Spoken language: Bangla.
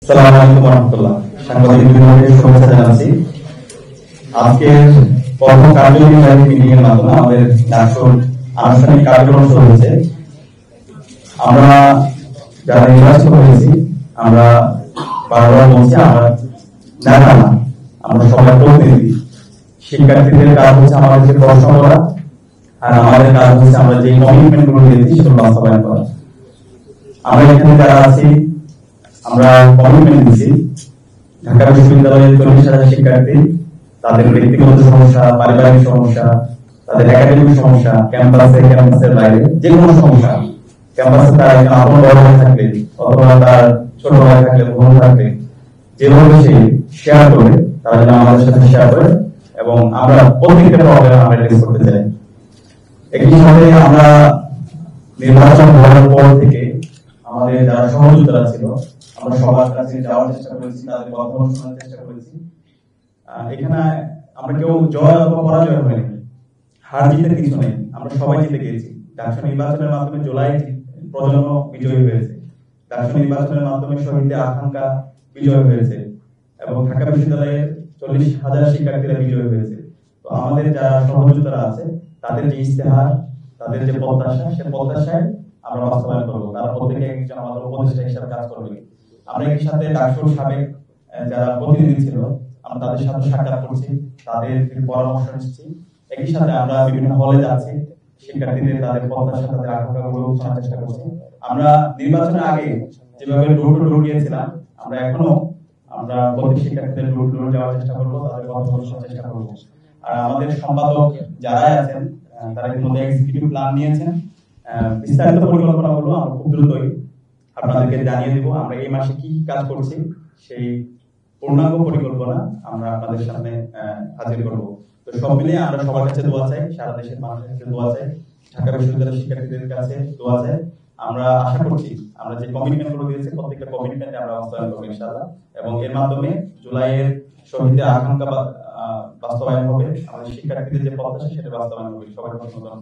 আসসালামু আলাইকুম ওয়া রাহমাতুল্লাহ। সাংবাদিকদের শুভেচ্ছা জানাচ্ছি। আজকের প্রথম কার্যনির্বাহী মিটিং এর মাধ্যমে আমাদের ডাকসুর আনুষ্ঠানিক কার্যক্রম শুরু হয়েছে। আমরা যারা নির্বাচিত হয়েছি, আমরা বারবার বলছি আমরা নেতা না, আমরা সবাই প্রতিনিধি। শিক্ষার্থীদের কাজ হচ্ছে আমাদেরকে প্রশ্ন করা, আর আমাদের কাজ হচ্ছে আমরা যে কমিটমেন্ট গুলো দিয়েছি সেগুলো বাস্তবায়ন করা। আমরা এখানে যারা আছি, আমরা কমিটমেন্ট দিচ্ছি ঢাকা বিশ্ববিদ্যালয়ের 40,000 শিক্ষার্থী, তাদের ব্যক্তিগত সমস্যা, পারিবারিক সমস্যা, তাদের একাডেমিক সমস্যা, ক্যাম্পাসের বাইরে যে কোনো সমস্যা, ক্যাম্পাসে তার একজন আপন বড় ভাই থাকলে অথবা তার ছোট ভাই থাকলে, বোন থাকলে, যেভাবে সে শেয়ার করবে তারা যেন আমাদের সাথে শেয়ার করে, এবং আমরা প্রত্যেকটা প্রবলেম আমরা ফেস করতে চাই। একই সাথে আমরা নির্বাচন হওয়ার পর থেকে আমাদের যারা সহযোগিতা ছিল, আমরা সবার কাছে যাওয়ার চেষ্টা করেছি, তাদের কথা শোনার চেষ্টা করেছি। এখানে আমরা কেউ জয় অথবা পরাজয় হয়নি, হার জিতের কিছু নেই, আমরা সবাই জিতে গিয়েছি। ডাকসু নির্বাচনের মাধ্যমে জুলাই প্রজন্ম বিজয়ী হয়েছে, ডাকসু নির্বাচনের মাধ্যমে শহীদদের আকাঙ্ক্ষা বিজয় হয়েছে, এবং ঢাকা বিশ্ববিদ্যালয়ের 40,000 শিক্ষার্থীরা বিজয়ী হয়েছে। তো আমাদের যারা সহযোগিতারা আছে, তাদের যে ইস্তেহার, তাদের যে প্রত্যাশা, সে প্রত্যাশায় আমরা বাস্তবায়ন করবো। তারা প্রত্যেকে একজন আমাদের উপদেষ্টা হিসাবে কাজ করবে। আমরা একই সাথে ডাকসুর সাবেক যারা প্রতিনিধি ছিল, আমরা তাদের সাথে সাক্ষাৎ করছি, তাদের পরামর্শ নিচ্ছি। একই সাথে আমরা বিভিন্ন হলে যাচ্ছি, শিক্ষার্থীদের তাদের প্রত্যাশা, তাদের আকাঙ্ক্ষাগুলো শোনার চেষ্টা করছি। আমরা নির্বাচনের আগে যেভাবে ডোর টু ডোর গিয়েছিলাম, আমরা এখনো প্রত্যেক শিক্ষার্থীদের ডোর টু ডোর যাওয়ার চেষ্টা করবো, তাদের কথা শোনার চেষ্টা করবো। আর আমাদের সম্পাদক যারাই আছেন, তারা ইতিমধ্যে এক্সিকিউটিভ প্ল্যান নিয়েছেন। বিস্তারিত পরিকল্পনাগুলো আমরা খুব দ্রুতই আপনাদেরকে জানিয়ে দেব। আমরা এই মাসে কি কাজ করছি সেই পূর্ণাঙ্গ পরিকল্পনা আমরা আপনাদের সামনে হাজির করব। তো সব মিলিয়ে আমরা সবার কাছে দোয়া চাই, সারা দেশের মানুষের কাছে দোয়া চাই, ঢাকা বিশ্ববিদ্যালয়ের শিক্ষার্থীদের কাছে দোয়া চাই। আমরা আশা করছি আমরা যে কমিটমেন্ট গুলো দিয়েছি প্রত্যেকটা কমিটমেন্টে আমরা বাস্তবায়ন করবো ইনশাআল্লাহ, এবং এর মাধ্যমে জুলাইয়ের শহীদদের আকাঙ্ক্ষা বাস্তবায়ন হবে, আমাদের শিক্ষার্থীদের যে প্রত্যাশা সেটা বাস্তবায়ন হবে। সবাই ধন্যবাদ।